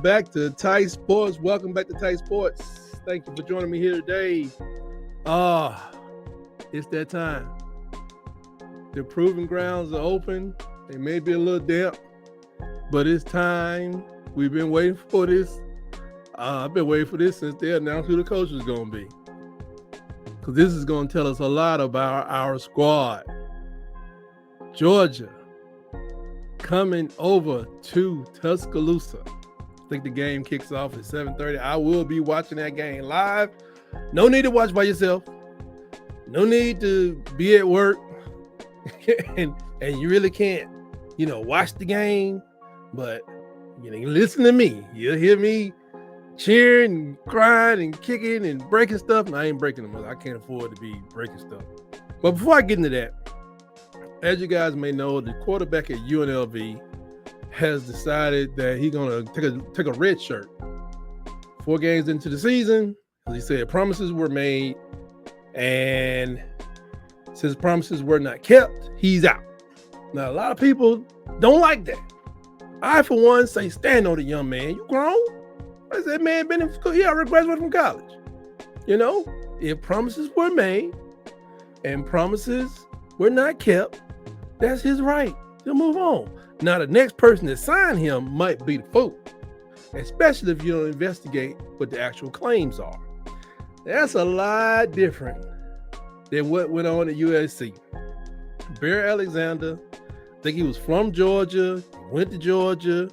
back to Tight Sports. Welcome back to Tight Sports. Thank you for joining me here today. It's that time. The proving grounds are open. They may be a little damp, but it's time. We've been waiting for this. I've been waiting for this since they announced who the coach is going to be. Because this is going to tell us a lot about our squad. Georgia coming over to Tuscaloosa. I think the game kicks off at 7:30. I will be watching that game live. No need to watch by yourself. No need to be at work. and you really can't, watch the game. But, listen to me. You'll hear me cheering and crying and kicking and breaking stuff. And I ain't breaking them. I can't afford to be breaking stuff. But before I get into that, as you guys may know, the quarterback at UNLV has decided that he's going to take a red shirt. 4 games into the season, as he said, promises were made, and since promises were not kept, he's out. Now, a lot of people don't like that. I, for one, say stand on the young man. You grown? I said, man, been in school. He already graduated from college. If promises were made and promises were not kept, that's his right. He'll move on. Now, the next person that signed him might be the fool, especially if you don't investigate what the actual claims are. That's a lot different than what went on at USC. Bear Alexander, I think he was from Georgia, went to Georgia,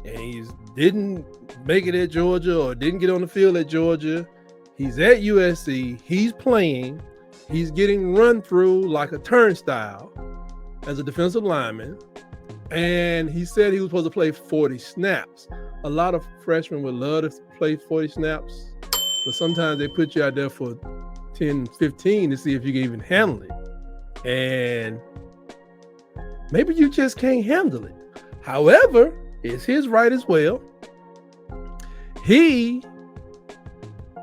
and he didn't make it at Georgia or didn't get on the field at Georgia. He's at USC. He's playing. He's getting run through like a turnstile as a defensive lineman. And he said he was supposed to play 40 snaps. A lot of freshmen would love to play 40 snaps, but sometimes they put you out there for 10, 15 to see if you can even handle it. And maybe you just can't handle it. However, it's his right as well. He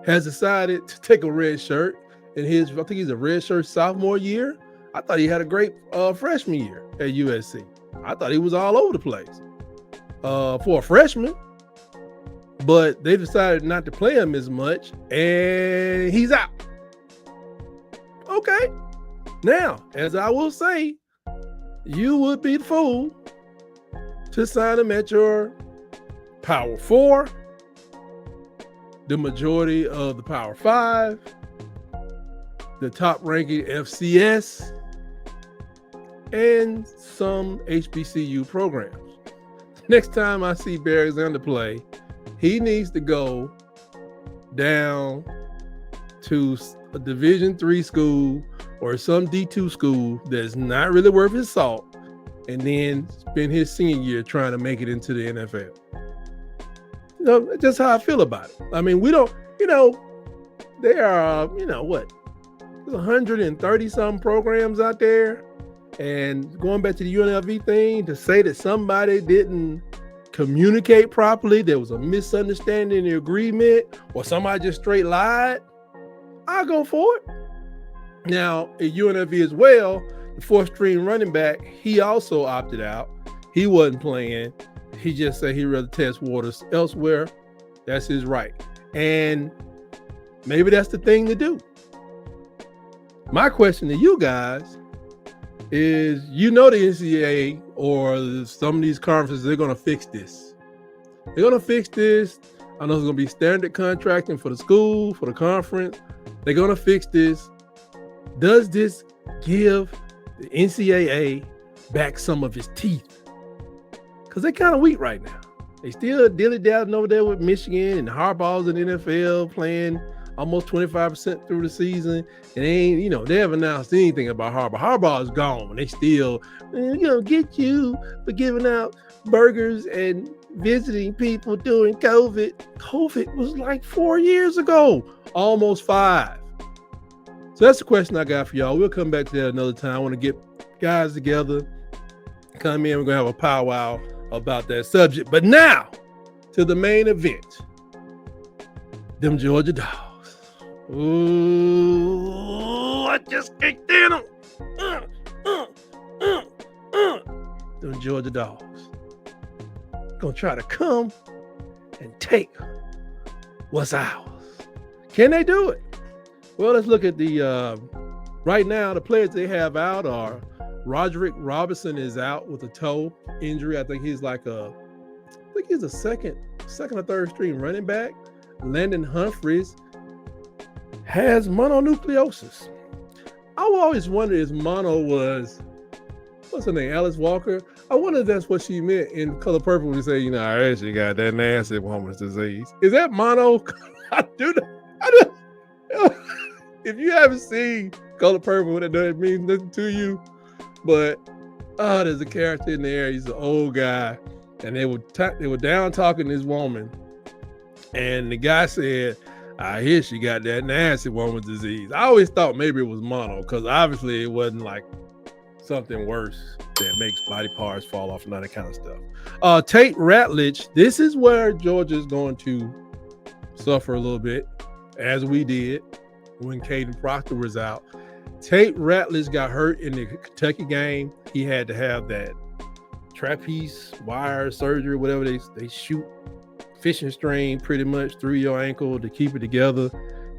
has decided to take a red shirt in his, I think he's a red shirt sophomore year. I thought he had a great freshman year at USC. I thought he was all over the place for a freshman, but they decided not to play him as much, and he's out. Okay. Now, as I will say, you would be the fool to sign him at your Power 4, the majority of the Power 5, the top-ranking FCS, and some HBCU programs. Next time I see Bear Alexander play, he needs to go down to a Division III school or some D2 school that's not really worth his salt, and then spend his senior year trying to make it into the NFL. That's just how I feel about it. I mean, we don't, there are, what? There's 130 some programs out there. And going back to the UNLV thing, to say that somebody didn't communicate properly, there was a misunderstanding in the agreement, or somebody just straight lied, I'll go for it. Now, at UNLV as well, the 4th string running back, he also opted out. He wasn't playing. He just said he'd rather test waters elsewhere. That's his right. And maybe that's the thing to do. My question to you guys is, the NCAA or some of these conferences, they're going to fix this. They're going to fix this. I know it's going to be standard contracting for the school, for the conference. They're going to fix this. Does this give the NCAA back some of his teeth? Because they're kind of weak right now. They still dilly-dallying over there with Michigan, and Harbaugh's in the NFL playing almost 25% through the season. And they haven't announced anything about Harbaugh. Harbaugh is gone. They still, get you for giving out burgers and visiting people during COVID. COVID was like 4 years ago, almost 5. So that's the question I got for y'all. We'll come back to that another time. I want to get guys together, come in. We're going to have a powwow about that subject. But now to the main event, them Georgia Dogs. Ooh, I just kicked in them. Them Georgia Dogs. Gonna try to come and take what's ours. Can they do it? Well, let's look at the right now. The players they have out are Roderick Robinson is out with a toe injury. I think he's a second or third string running back. Landon Humphreys has mononucleosis. I always wondered if mono was, what's her name, Alice Walker? I wonder if that's what she meant in Color Purple when you say, I actually got that nasty woman's disease. Is that mono? I do. If you haven't seen Color Purple, what it does mean nothing to you. But there's a character in there. He's an old guy, and they were down talking to this woman, and the guy said, "I hear she got that nasty woman's disease." I always thought maybe it was mono, because obviously it wasn't like something worse that makes body parts fall off and all that kind of stuff. Tate Ratledge, this is where Georgia's going to suffer a little bit, as we did when Caden Proctor was out. Tate Ratledge got hurt in the Kentucky game. He had to have that trapeze wire surgery, whatever they shoot fishing string pretty much through your ankle to keep it together.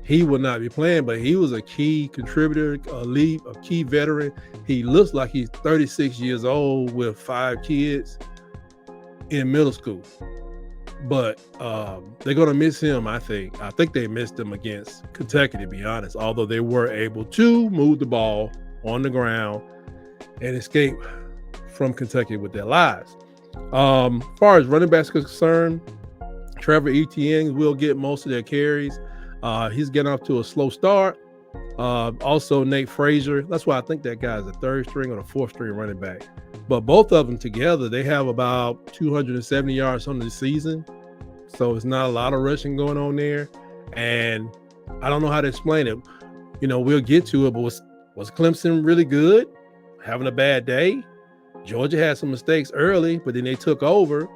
He will not be playing, but he was a key contributor, a key veteran. He looks like he's 36 years old with 5 kids in middle school. But they're going to miss him, I think. I think they missed him against Kentucky, to be honest, although they were able to move the ball on the ground and escape from Kentucky with their lives. As far as running backs are concerned, Trevor Etienne will get most of their carries. He's getting off to a slow start. Also, Nate Frazier. That's why I think that guy is a 3rd string or the 4th string running back. But both of them together, they have about 270 yards on the season. So it's not a lot of rushing going on there. And I don't know how to explain it. We'll get to it, but was Clemson really good? Having a bad day? Georgia had some mistakes early, but then they took over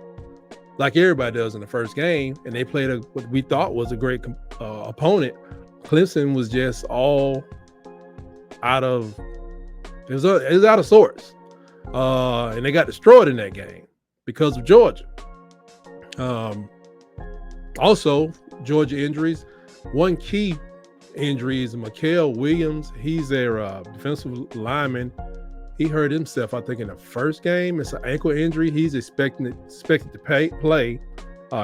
like everybody does in the first game, and they played what we thought was a great opponent. Clemson was just all out of sorts. And they got destroyed in that game because of Georgia. Also, Georgia injuries. One key injury is Mikael Williams. He's their defensive lineman. He hurt himself, I think, in the first game. It's an ankle injury. He's expected to play.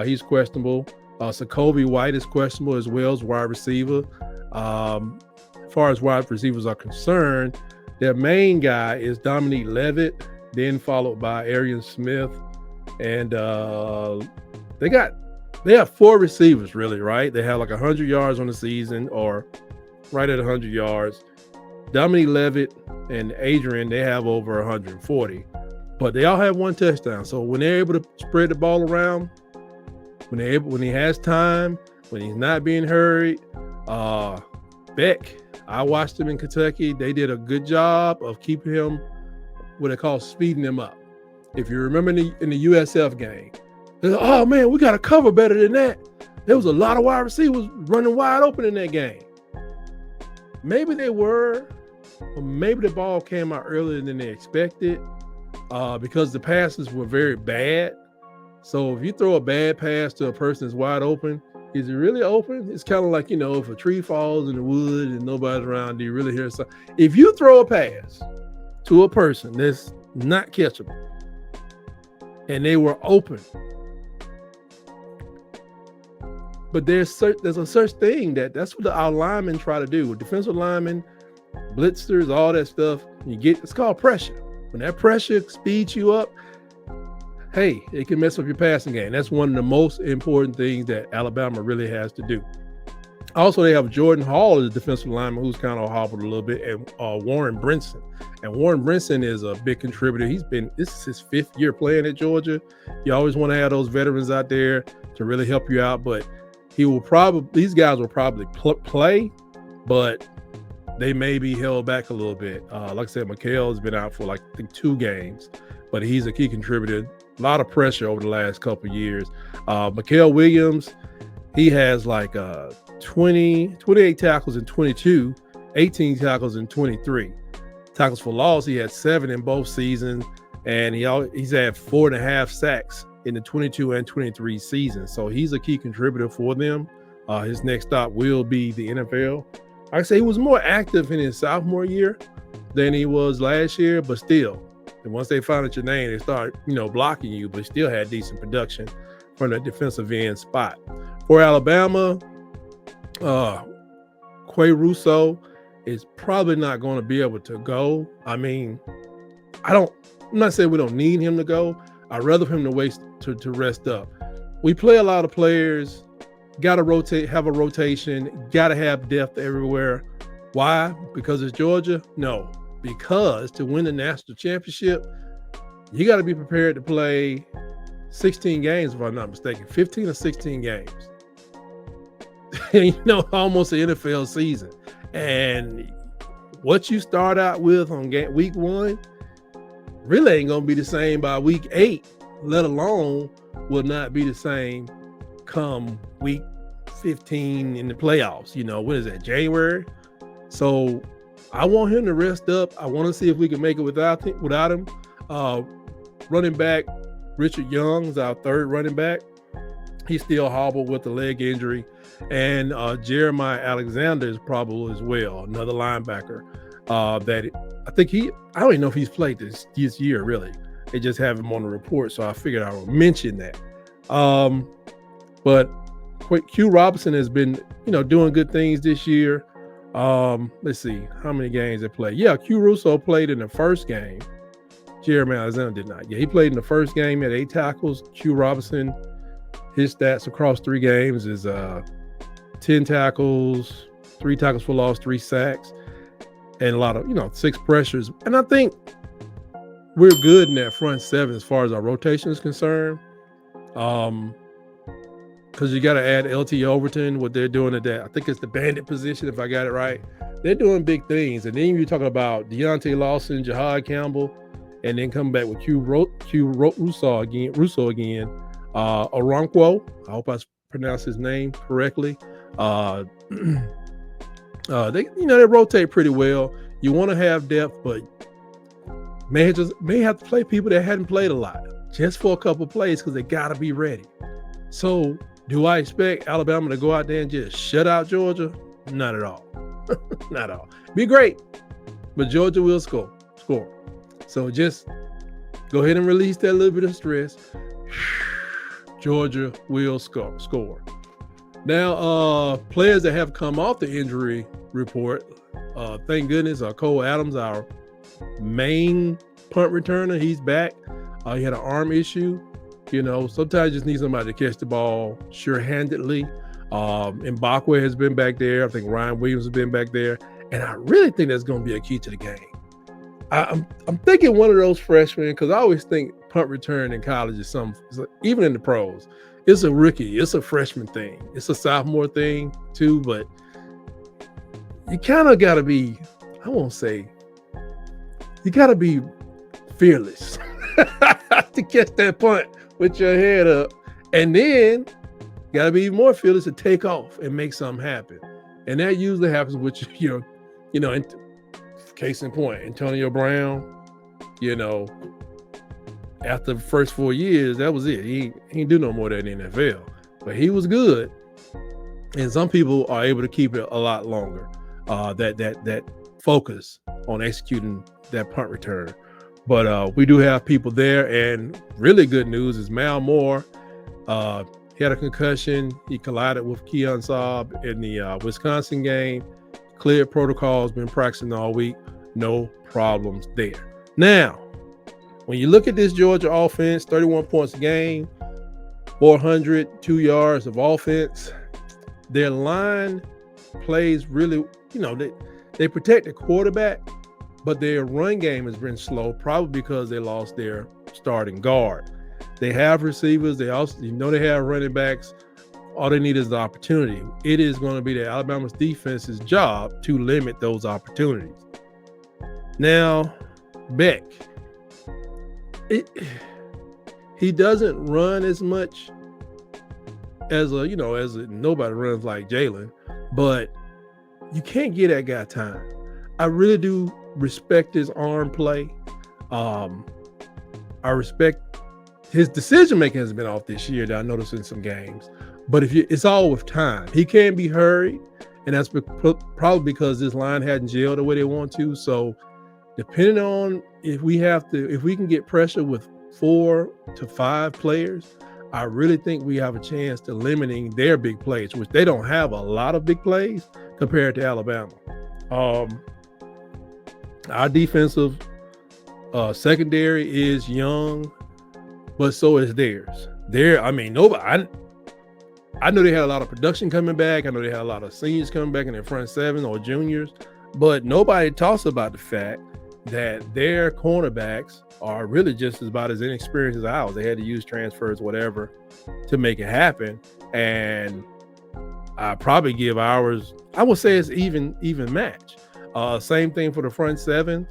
He's questionable. Sakobe White is questionable as well as wide receiver. As far as wide receivers are concerned, their main guy is Dominique Levitt, then followed by Arian Smith. And they have 4 receivers, really, right? They have like 100 yards on the season, or right at 100 yards. Dominique Levitt and Adrian, they have over 140. But they all have 1 touchdown. So when they're able to spread the ball around, when he has time, when he's not being hurried, Beck, I watched him in Kentucky. They did a good job of keeping him, what they call speeding him up. If you remember in the USF game, they're like, oh man, we got to cover better than that. There was a lot of wide receivers running wide open in that game. Maybe they were, or maybe the ball came out earlier than they expected because the passes were very bad. So if you throw a bad pass to a person that's wide open, is it really open? It's kind of like, if a tree falls in the wood and nobody's around, do you really hear something? If you throw a pass to a person that's not catchable and they were open, but there's a such thing that's what our linemen try to do. Defensive linemen, blitzers, all that stuff, it's called pressure. When that pressure speeds you up, hey, it can mess up your passing game. That's one of the most important things that Alabama really has to do. Also, they have Jordan Hall as a defensive lineman who's kind of hobbled a little bit, and Warren Brinson. And Warren Brinson is a big contributor. This is his 5th year playing at Georgia. You always want to have those veterans out there to really help you out, but these guys will probably play, but they may be held back a little bit. Like I said, Mikael has been out for I think 2 games, but he's a key contributor. A lot of pressure over the last couple of years. Mikael Williams, he has 28 tackles in 22, 18 tackles in 23. Tackles for loss, he had 7 in both seasons, and he's had 4.5 sacks in the 22 and 23 season. So he's a key contributor for them. His next stop will be the NFL. Like I say, he was more active in his sophomore year than he was last year, but still, and once they found out your name, they start, blocking you, but still had decent production from the defensive end spot. For Alabama, Quay Russo is probably not going to be able to go. I mean, I'm not saying we don't need him to go. I'd rather him to wait to rest up. We play a lot of players, got to rotate, have a rotation, got to have depth everywhere. Why? Because it's Georgia? No, because to win the national championship, you got to be prepared to play 16 games, if I'm not mistaken, 15 or 16 games. Almost an NFL season. And what you start out with on week 1 really ain't going to be the same by week 8, let alone will not be the same come week 15 in the playoffs. What is that, January? So I want him to rest up. I want to see if we can make it without him. Running back, Richard Young's our third running back. He's still hobbled with a leg injury. And Jeremiah Alexander is probable as well, another linebacker. I don't even know if he's played this year, really. They just have him on the report, so I figured I would mention that. But Q Robinson has been, doing good things this year. Let's see how many games they played. Yeah, Q Russo played in the first game. Jeremiah Alexander did not. Yeah, he played in the first game. He had 8 tackles. Q Robinson, his stats across 3 games is 10 tackles, 3 tackles for loss, 3 sacks, and a lot of, 6 pressures. And I think we're good in that front 7 as far as our rotation is concerned. Because you got to add LT Overton, what they're doing at that. I think it's the bandit position, if I got it right. They're doing big things. And then you're talking about Deontay Lawson, Jahad Campbell, and then come back with Q Russo again. Oronquo, I hope I pronounced his name correctly. They rotate pretty well. You want to have depth, but may have to play people that hadn't played a lot just for a couple plays because they got to be ready. So do I expect Alabama to go out there and just shut out Georgia? Not at all. Not at all. Be great, but Georgia will score. So just go ahead and release that little bit of stress. Georgia will score. Now, players that have come off the injury report, thank goodness, Cole Adams, our main punt returner, he's back. He had an arm issue. Sometimes you just need somebody to catch the ball sure-handedly. Mbakwe has been back there. I think Ryan Williams has been back there. And I really think that's going to be a key to the game. I'm thinking one of those freshmen, because I always think punt return in college is even in the pros, it's a rookie, it's a freshman thing, it's a sophomore thing too, but you kind of got to be, you got to be fearless to catch that punt with your head up, and then got to be more fearless to take off and make something happen. And that usually happens with case in point, Antonio Brown, after the first 4 years, that was it. He didn't do no more than the NFL, but he was good. And some people are able to keep it a lot longer. That focus on executing that punt return. But we do have people there, and really good news is Mal Moore. He had a concussion. He collided with Keon Saab in the Wisconsin game. Cleared protocols, been practicing all week. No problems there. Now, when you look at this Georgia offense, 31 points a game, 402 yards of offense, their line plays really, they protect the quarterback, but their run game has been slow, probably because they lost their starting guard. They have receivers. They also, they have running backs. All they need is the opportunity. It is going to be the Alabama's defense's job to limit those opportunities. Now, Beck, he doesn't run as much as nobody runs like Jalen, but you can't get that guy time. I really do respect his arm play. I respect his decision making has been off this year that I noticed in some games. But it's all with time. He can't be hurried, and that's probably because this line hadn't gelled the way they want to. So depending on if we can get pressure with 4 to 5 players, I really think we have a chance to limiting their big plays, which they don't have a lot of big plays compared to Alabama. Our defensive secondary is young, but so is theirs. I know they had a lot of production coming back. I know they had a lot of seniors coming back in their front seven or juniors, but nobody talks about the fact that their cornerbacks are really just about as inexperienced as ours. They had to use transfers, whatever, to make it happen. And I probably give ours, I would say it's even match. Same thing for the front seven.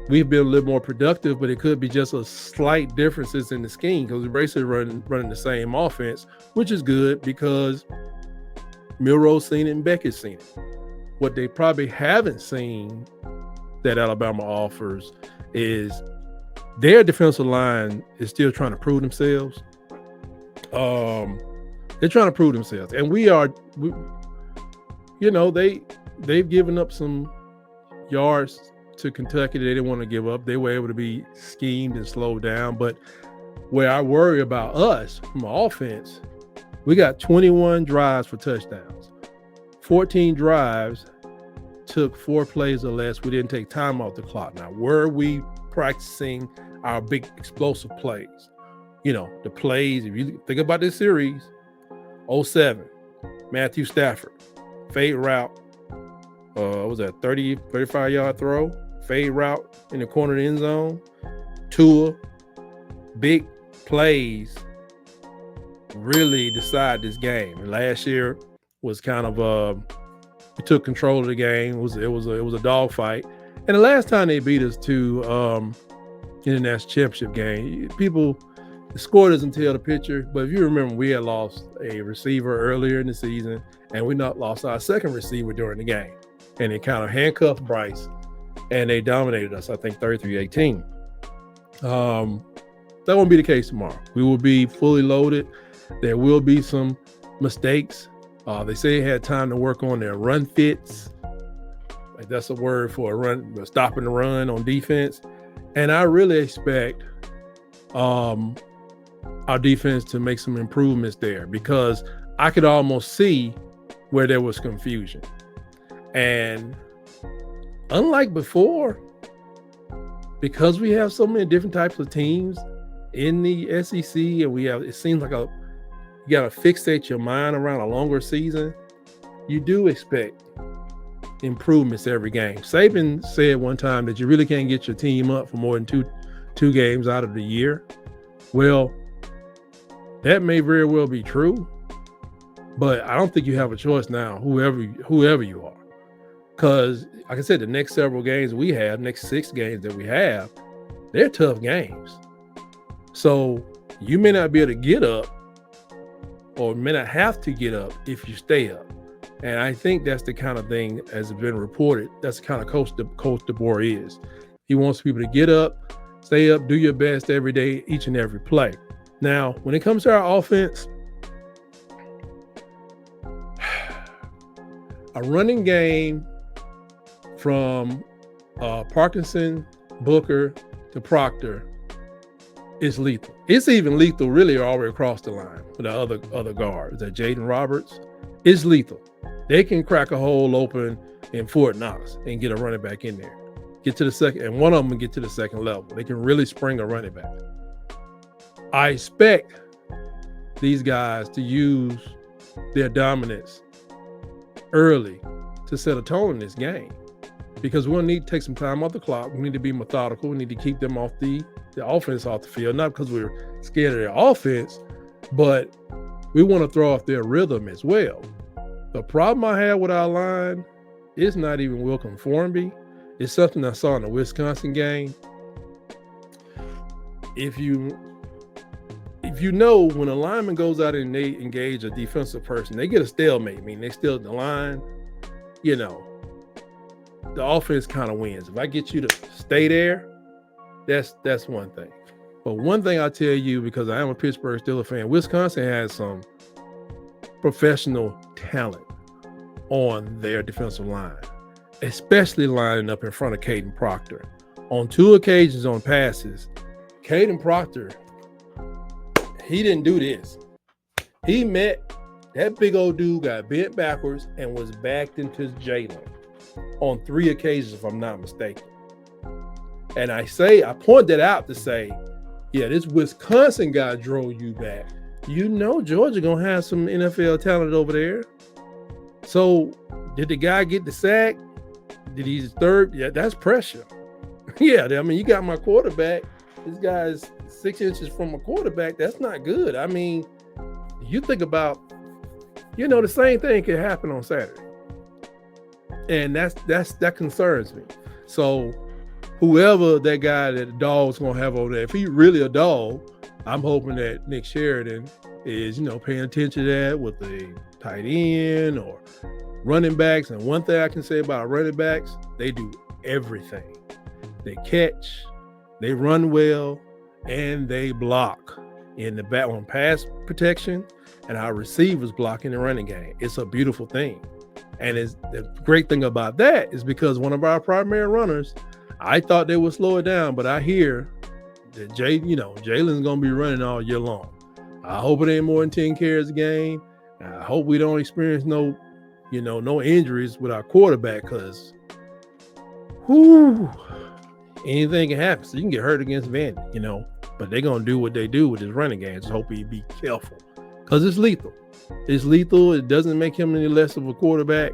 We've been a little more productive, but it could be just a slight differences in the scheme because we're basically running the same offense, which is good because Milroe's seen it and Beckett's seen it. What they probably haven't seen that Alabama offers is their defensive line is still trying to prove themselves. They're trying to prove themselves, and they've given up some yards to Kentucky they didn't want to give up. They were able to be schemed and slowed down. But where I worry about us from offense, we got 21 drives for touchdowns. 14 drives took 4 plays or less. We didn't take time off the clock. Now, were we practicing our big explosive plays? The plays, if you think about this series, 07, Matthew Stafford, fade route, what was that, 30, 35-yard throw, fade route in the corner of the end zone. Tua, big plays really decide this game. And last year was kind of we took control of the game. It was a dogfight. And the last time they beat us to in the national championship game, the score doesn't tell the picture. But if you remember, we had lost a receiver earlier in the season, and we not lost our second receiver during the game. And it kind of handcuffed Bryce, and they dominated us, I think, 33-18. That won't be the case tomorrow. We will be fully loaded. There will be some mistakes. They say they had time to work on their run fits. Like that's a word for a run, stopping the run on defense. And I really expect our defense to make some improvements there because I could almost see where there was confusion. And unlike before, because we have so many different types of teams in the SEC, and it seems like you got to fixate your mind around a longer season, you do expect improvements every game. Saban said one time that you really can't get your team up for more than two games out of the year. Well, that may very well be true, but I don't think you have a choice now, whoever you are. Because, like I said, the next several games we have, next 6 games that we have, they're tough games. So you may not be able to get up or may not have to get up if you stay up. And I think that's the kind of thing, as has been reported, that's the kind of coach DeBoer is. He wants people to get up, stay up, do your best every day, each and every play. Now, when it comes to our offense, a running game from Parkinson, Booker to Proctor is lethal. It's even lethal really all the way across the line with the other guards. That Jaden Roberts is lethal. They can crack a hole open in Fort Knox and get a running back in there. Get to the second, and one of them can get to the second level. They can really spring a running back. I expect these guys to use their dominance early to set a tone in this game, because we're going to need to take some time off the clock. We need to be methodical. We need to keep them off the offense off the field, not because we're scared of their offense, but we want to throw off their rhythm as well. The problem I have with our line is not even Wilkin Formby. It's something I saw in the Wisconsin game. If you know, when a lineman goes out and they engage a defensive person, they get a stalemate. I mean, they still the line, the offense kind of wins. If I get you to stay there, that's one thing. But one thing I'll tell you, because I am a Pittsburgh Steelers fan, Wisconsin has some professional talent on their defensive line, especially lining up in front of Caden Proctor. On 2 occasions on passes, Caden Proctor, he didn't do this. He met that big old dude, got bent backwards and was backed into Jalen on 3 occasions, if I'm not mistaken. And I point that out to say, yeah, this Wisconsin guy drove you back. You know Georgia gonna have some NFL talent over there. So did the guy get the sack? Did he third? Yeah, that's pressure. Yeah, I mean, you got my quarterback. This guy's 6 inches from a quarterback. That's not good. I mean, you think about, the same thing could happen on Saturday. And that concerns me. So whoever that guy that the Dawgs gonna have over there, if he really a dog, I'm hoping that Nick Sheridan is, paying attention to that with the tight end or running backs. And one thing I can say about running backs, they do everything. They catch, they run well, and they block in the back on pass protection, and our receivers block in the running game. It's a beautiful thing. And the great thing about that is because one of our primary runners, I thought they would slow it down, but I hear that Jalen's going to be running all year long. I hope it ain't more than 10 carries a game. I hope we don't experience no injuries with our quarterback, because anything can happen. So you can get hurt against Vandy, but they're going to do what they do with his running game. Just hope he be careful, because it's lethal. It's lethal. It doesn't make him any less of a quarterback.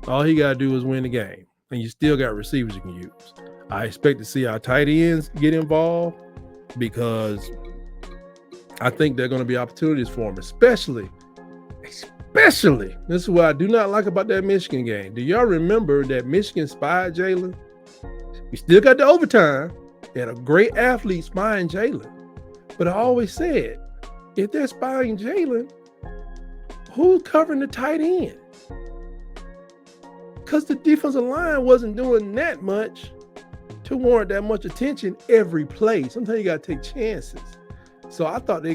All he got to do is win the game, and you still got receivers you can use. I expect to see our tight ends get involved, because I think there are going to be opportunities for him, especially, this is what I do not like about that Michigan game. Do y'all remember that Michigan spied Jalen? We still got the overtime. They had a great athlete spying Jalen. But I always said, if they're spying Jalen, who's covering the tight end? Because the defensive line wasn't doing that much to warrant that much attention every play. Sometimes you got to take chances. So I thought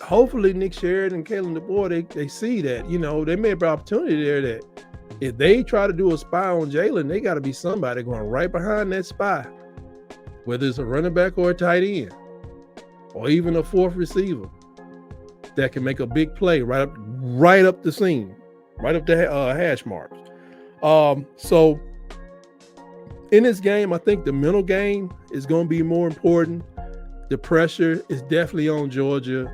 hopefully Nick Sheridan and Kalen DeBoer, they see that, they may have an opportunity there that if they try to do a spy on Jalen, they got to be somebody going right behind that spy, whether it's a running back or a tight end, or even a fourth receiver that can make a big play right up the seam, right up the hash marks. So in this game, I think the mental game is going to be more important. The pressure is definitely on Georgia.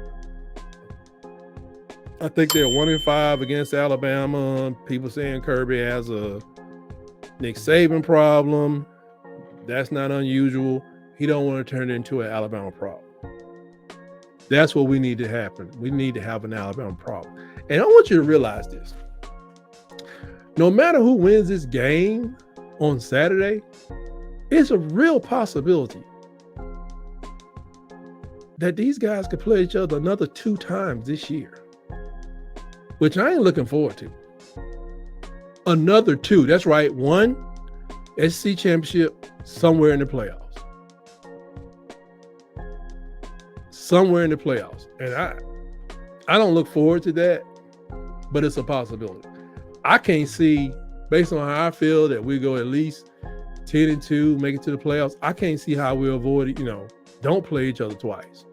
I think they're 1-5 against Alabama. People saying Kirby has a Nick Saban problem. That's not unusual. He don't want to turn it into an Alabama problem. That's what we need to happen. We need to have an Alabama problem. And I want you to realize this. No matter who wins this game on Saturday, it's a real possibility that these guys could play each other another 2 times this year, which I ain't looking forward to. Another 2. That's right. 1 SEC championship somewhere in the playoffs. Somewhere in the playoffs. And I don't look forward to that, but it's a possibility. I can't see, based on how I feel, that we go at least 10-2, make it to the playoffs. I can't see how we avoid it, don't play each other twice.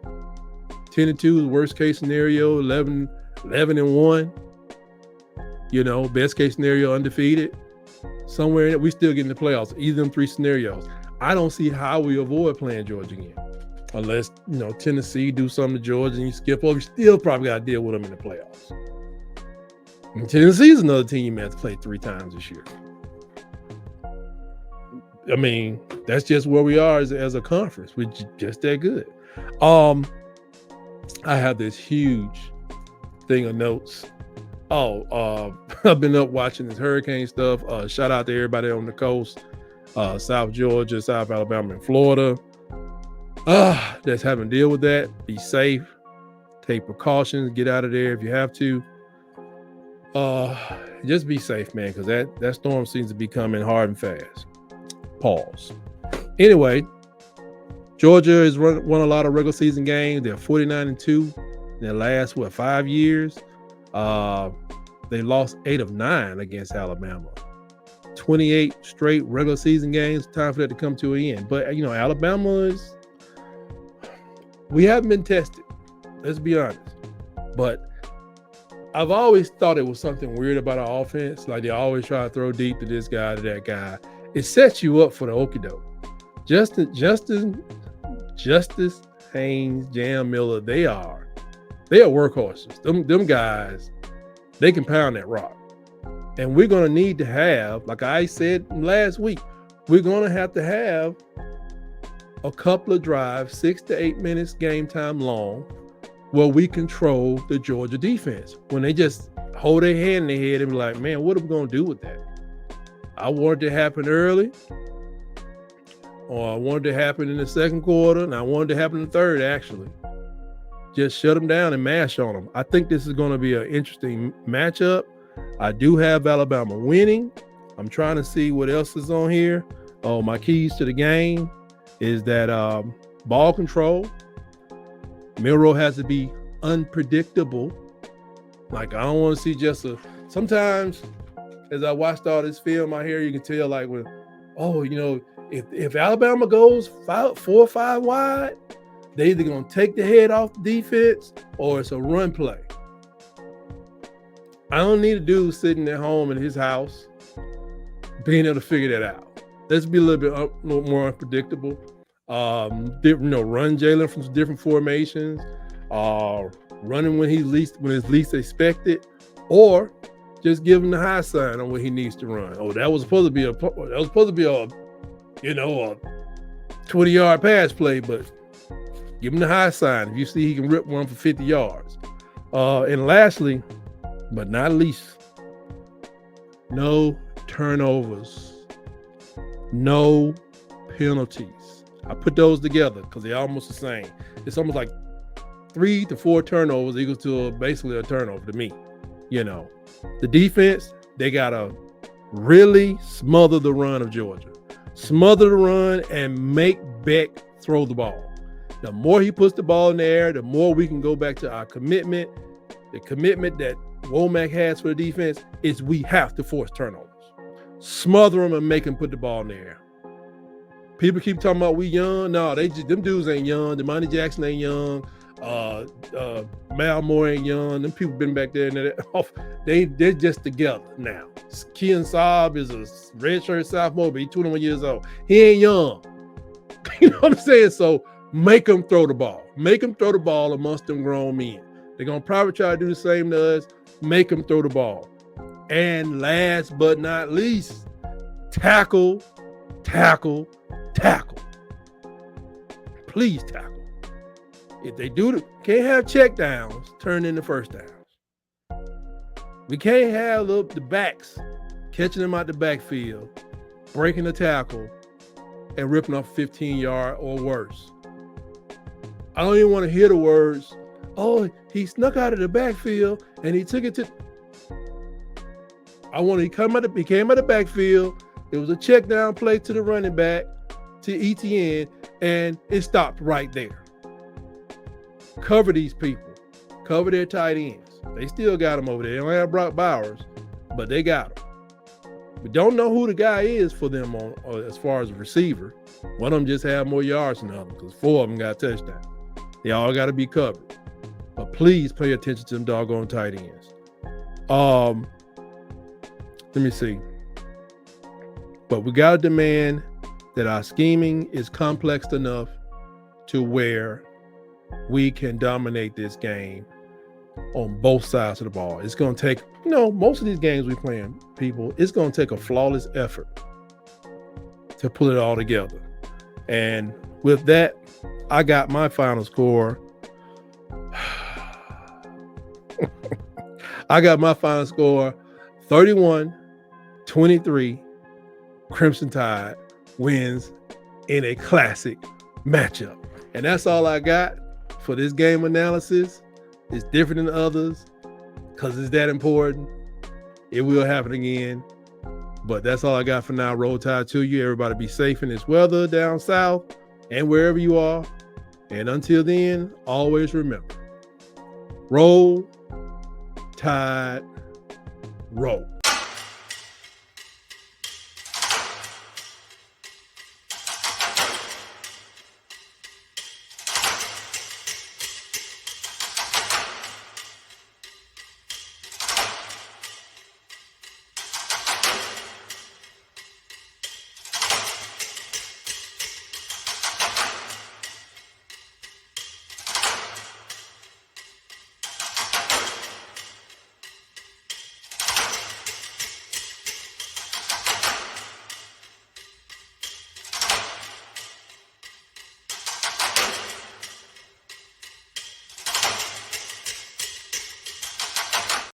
10-2 is worst case scenario, 11-1. Best case scenario, undefeated. Somewhere in it, we still get in the playoffs. Either of them 3 scenarios. I don't see how we avoid playing Georgia again. Unless, Tennessee do something to Georgia and you skip over, you still probably got to deal with them in the playoffs. And Tennessee's another team you may have to play 3 times this year. I mean, that's just where we are as a conference. We're just that good. I have this huge thing of notes. I've been up watching this hurricane stuff. Shout out to everybody on the coast, South Georgia, South Alabama, and Florida. That's having to deal with that. Be safe. Take precautions. Get out of there if you have to. Just be safe, man, because that storm seems to be coming hard and fast. Pause. Anyway, Georgia has won a lot of regular season games. They're 49-2 in their last 5 years. They lost 8 of 9 against Alabama. 28 straight regular season games. Time for that to come to an end. But Alabama we haven't been tested. Let's be honest. But I've always thought it was something weird about our offense. Like they always try to throw deep to this guy, to that guy. It sets you up for the okie doke. Justice Haynes, Jam Miller, they are workhorses. Them guys, they can pound that rock. And we're going to need to have, like I said last week, we're going to have a couple of drives, 6 to 8 minutes game time long, where we control the Georgia defense. When they just hold their hand in their head and be like, man, what are we going to do with that? I wanted it to happen early, or I wanted it to happen in the second quarter, and I wanted it to happen in the third, actually. Just shut them down and mash on them. I think this is going to be an interesting matchup. I do have Alabama winning. I'm trying to see what else is on here. Oh, my keys to the game is that ball control. Milroe has to be unpredictable. Like, I don't want to see just sometimes as I watched all this film out here, you can tell like if Alabama goes 4 or 5 wide, they either going to take the head off the defense or it's a run play. I don't need a dude sitting at home in his house being able to figure that out. Let's be a little bit more unpredictable. Run Jalen from different formations, running when it's least expected, or just give him the high sign on what he needs to run. Oh, that was supposed to be a 20-yard pass play, but give him the high sign if you see he can rip one for 50 yards. And lastly, but not least, no turnovers, no penalties. I put those together because they're almost the same. It's almost like 3 to 4 turnovers equals to basically a turnover to me. The defense, they got to really smother the run of Georgia. Smother the run and make Beck throw the ball. The more he puts the ball in the air, the more we can go back to our commitment. The commitment that Womack has for the defense is we have to force turnovers. Smother them and make them put the ball in the air. People keep talking about we young. No, them dudes ain't young. Demani Jackson ain't young. Mal Moore ain't young. Them people been back there and they're just together now. Kean Saab is a redshirt sophomore, but he's 21 years old. He ain't young. You know what I'm saying? So make them throw the ball. Make them throw the ball amongst them grown men. They're going to probably try to do the same to us. Make them throw the ball. And last but not least, tackle. Please tackle. If they can't have check downs turn into first downs. We can't have the backs catching them out the backfield, breaking the tackle, and ripping off 15-yard or worse. I don't even want to hear the words, oh, he snuck out of the backfield and he took it to. He came out of the backfield. It was a check down play to the running back, to ETN, and it stopped right there. Cover these people. Cover their tight ends. They still got them over there. They don't have Brock Bowers, but they got them. We don't know who the guy is for them as far as a receiver. One of them just had more yards than the other because 4 of them got touchdowns. They all got to be covered. But please pay attention to them doggone tight ends. Let me see. But we got to demand that our scheming is complex enough to where we can dominate this game on both sides of the ball. It's going to take, most of these games we playing, people, it's going to take a flawless effort to pull it all together. And with that, I got my final score. I got my final score 31-23. Crimson Tide wins in a classic matchup. And that's all I got for this game analysis. It's different than others because it's that important. It will happen again. But that's all I got for now. Roll Tide to you. Everybody be safe in this weather down south. and wherever you are. And until then, always remember, roll, tide, roll.